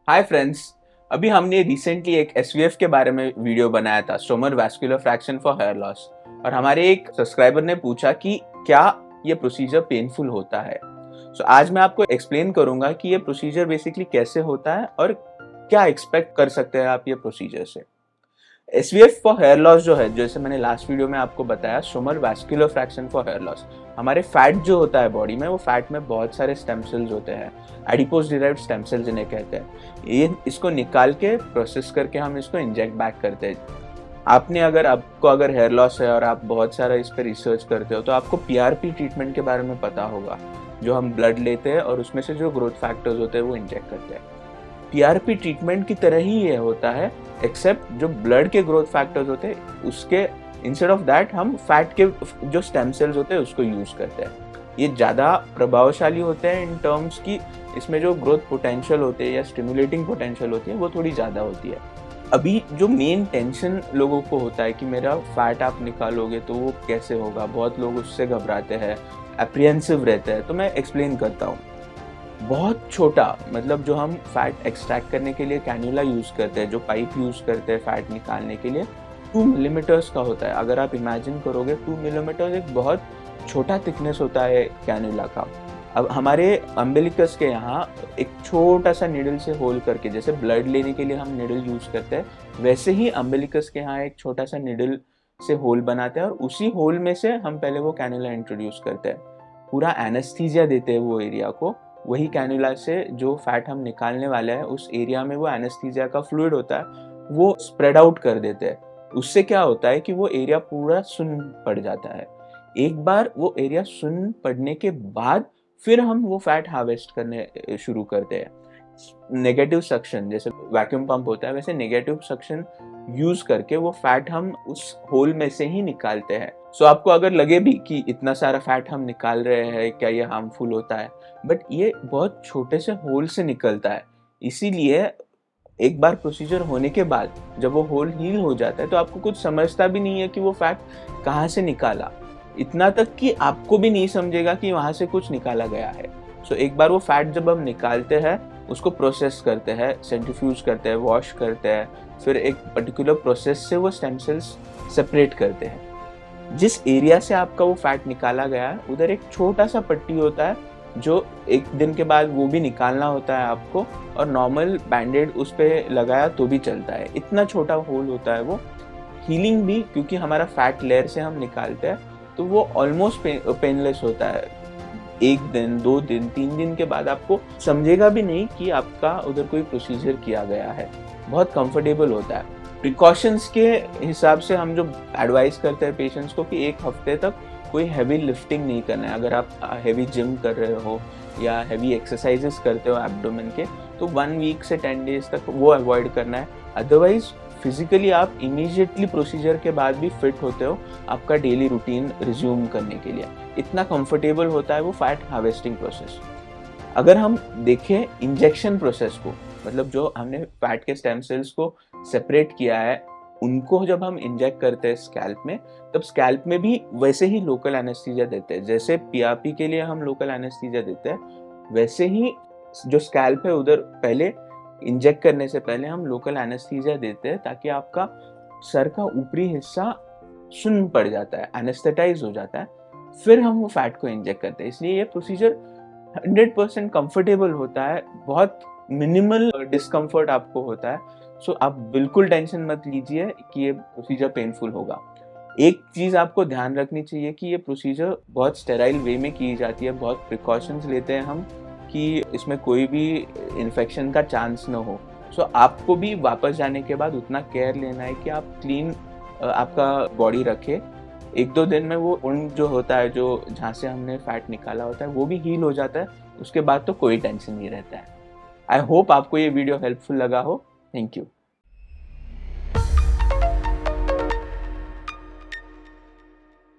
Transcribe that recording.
Hi friends. अभी हमने recently एक एसवीएफ के बारे में वीडियो बनाया था, stromal vascular fraction for hair loss. और हमारे एक सब्सक्राइबर ने पूछा कि क्या ये प्रोसीजर पेनफुल होता है। आज मैं आपको एक्सप्लेन करूंगा कि ये प्रोसीजर बेसिकली कैसे होता है और क्या एक्सपेक्ट कर सकते हैं आप ये प्रोसीजर से। एसवीएफ फॉर हेयर लॉस जो है, जैसे मैंने लास्ट वीडियो में आपको बताया, stromal vascular fraction for hair loss. हमारे फैट जो होता है बॉडी में, वो फैट में बहुत सारे स्टेम सेल्स होते हैं, एडिपोज डिराइव्ड स्टेम सेल्स जिन्हें कहते हैं। ये इसको निकाल के प्रोसेस करके हम इसको इंजेक्ट बैक करते हैं। आपको अगर हेयर लॉस है और आप बहुत सारा इस पर रिसर्च करते हो तो आपको पीआरपी ट्रीटमेंट के बारे में पता होगा, जो हम ब्लड लेते हैं और उसमें से जो ग्रोथ फैक्टर्स होते हैं वो इंजेक्ट करते हैं। पीआरपी ट्रीटमेंट की तरह ही ये होता है, एक्सेप्ट जो ब्लड के ग्रोथ फैक्टर्स होते हैं उसके इंस्टेड ऑफ दैट हम फैट के जो स्टेम सेल्स होते हैं उसको यूज करते हैं। ये ज़्यादा प्रभावशाली होते हैं इन टर्म्स की इसमें जो ग्रोथ पोटेंशियल होते हैं या स्टिमुलेटिंग पोटेंशियल होती है वो थोड़ी ज़्यादा होती है। अभी जो मेन टेंशन लोगों को होता है कि मेरा फैट आप निकालोगे तो वो कैसे होगा, बहुत लोग उससे घबराते हैं, एप्रिहेंसिव रहते हैं। तो मैं एक्सप्लेन करता हूँ। बहुत छोटा, मतलब जो हम फैट एक्सट्रैक्ट करने के लिए कैन्यूला यूज़ करते हैं, जो पाइप यूज़ करते हैं फैट निकालने के लिए, 2 मिलीमीटर्स का होता है। अगर आप इमेजिन करोगे 2 मिलीमीटर एक बहुत छोटा थिकनेस होता है कैन्यूला का। अब हमारे अम्बिलिकस के यहाँ एक छोटा सा निडल से होल करके, जैसे ब्लड लेने के लिए हम निडल यूज़ करते हैं, वैसे ही अम्बिलिकस के यहाँ एक छोटा सा निडल से होल बनाते हैं और उसी होल में से हम पहले वो कैन्यूला इंट्रोड्यूस करते हैं। पूरा एनेस्थीसिया देते हैं वो एरिया को। वही कैन्यूला से जो फैट हम निकालने वाले हैं उस एरिया में वो एनेस्थीसिया का फ्लूइड होता है वो स्प्रेड आउट कर देते हैं। उससे क्या होता है कि वो एरिया पूरा सुन्न पड़ जाता है। एक बार वो एरिया सुन्न पड़ने के बाद फिर हम वो फैट हार्वेस्ट करने शुरू करते हैं। नेगेटिव सक्शन, जैसे वैक्यूम पंप होता है वैसे नेगेटिव सक्शन यूज करके वो फैट हम उस होल में से ही निकालते हैं। आपको अगर लगे भी कि इतना सारा फैट हम निकाल रहे हैं, क्या ये हार्मफुल होता है, बट ये बहुत छोटे से होल से निकलता है। इसीलिए एक बार प्रोसीजर होने के बाद जब वो होल हील हो जाता है तो आपको कुछ समझता भी नहीं है कि वो फैट कहाँ से निकाला, इतना तक कि आपको भी नहीं समझेगा कि वहां से कुछ निकाला गया है। एक बार वो फैट जब हम निकालते हैं, उसको प्रोसेस करते हैं, सेंट्रीफ्यूज करते हैं, वॉश करते हैं, फिर एक पर्टिकुलर प्रोसेस से वो स्टेम सेल्स सेपरेट करते हैं। जिस एरिया से आपका वो फैट निकाला गया है उधर एक छोटा सा पट्टी होता है जो एक दिन के बाद वो भी निकालना होता है आपको, और नॉर्मल बैंडेड उस पर लगाया तो भी चलता है। इतना छोटा होल होता है वो। हीलिंग भी, क्योंकि हमारा फैट लेयर से हम निकालते हैं तो वो ऑलमोस्ट पेनलेस होता है। 1 दिन 2 दिन 3 दिन के बाद आपको समझेगा भी नहीं कि आपका उधर कोई प्रोसीजर किया गया है। बहुत कंफर्टेबल होता है। प्रिकॉशंस के हिसाब से हम जो एडवाइस करते हैं पेशेंट्स को कि 1 हफ्ते तक कोई हैवी लिफ्टिंग नहीं करना है। अगर आप हैवी जिम कर रहे हो या हैवी एक्सरसाइजेस करते हो एब्डोमेन के, तो 1 वीक से 10 डेज तक वो अवॉइड करना है। अदरवाइज फिजिकली आप इमीडिएटली प्रोसीजर के बाद भी फिट होते हो आपका डेली रूटीन रिज्यूम करने के लिए। इतना कंफर्टेबल होता है वो फैट हार्वेस्टिंग प्रोसेस। अगर हम देखें इंजेक्शन प्रोसेस को, मतलब जो हमने फैट के स्टेम सेल्स को सेपरेट किया है उनको जब हम इंजेक्ट करते हैं स्कैल्प में, तब स्कैल्प में भी वैसे ही लोकल एनेस्थीसिया देते हैं। जैसे पीआरपी के लिए हम लोकल एनेस्थीसिया देते हैं, वैसे ही जो स्कैल्प है उधर पहले इंजेक्ट करने से पहले हम लोकल एनेस्थीसिया देते हैं, ताकि आपका सर का ऊपरी हिस्सा सुन्न पड़ जाता है, एनेस्थेटाइज हो जाता है। फिर हम वो फैट को इंजेक्ट करते हैं। इसलिए ये प्रोसीजर 100% कंफर्टेबल होता है, बहुत मिनिमल डिस्कम्फर्ट आपको होता है। आप बिल्कुल टेंशन मत लीजिए कि ये प्रोसीजर पेनफुल होगा। एक चीज़ आपको ध्यान रखनी चाहिए कि ये प्रोसीजर बहुत स्टेराइल वे में की जाती है, बहुत प्रिकॉशंस लेते हैं हम कि इसमें कोई भी इन्फेक्शन का चांस न हो। आपको भी वापस जाने के बाद उतना केयर लेना है कि आप क्लीन आपका बॉडी रखें। 1-2 दिन में वो वुंड जो होता है, जो जहाँ से हमने फैट निकाला होता है, वो भी हील हो जाता है। उसके बाद तो कोई टेंशन नहीं रहता है। आई होप आपको ये वीडियो हेल्पफुल लगा हो। Thank you.